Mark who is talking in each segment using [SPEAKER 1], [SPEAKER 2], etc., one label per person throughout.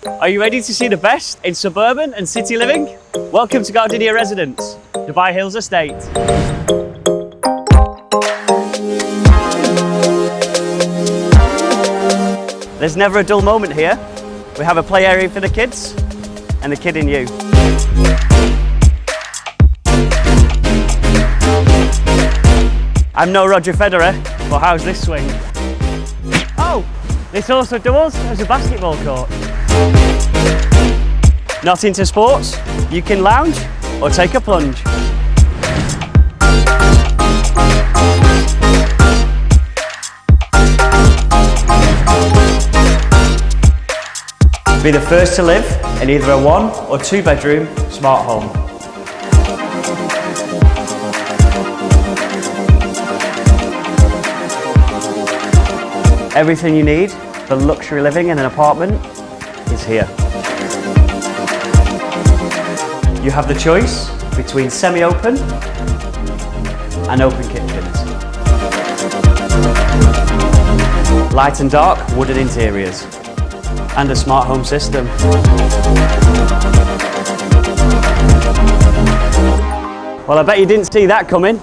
[SPEAKER 1] Are you ready to see the best in suburban and city living? Welcome to Gardenia Residence, Dubai Hills Estate. There's never a dull moment here. We have a play area for the kids and the kid in you. I'm no Roger Federer, but how's this swing? Oh, this also doubles as a basketball court. Not into sports? You can lounge or take a plunge. Be the first to live in either a 1 or 2 bedroom smart home. Everything you need for luxury living in an apartment is here. You have the choice between semi-open and open kitchens. Light and dark wooden interiors and a smart home system. Well, I bet you didn't see that coming.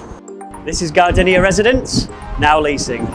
[SPEAKER 1] This is Gardenia Residence, now leasing.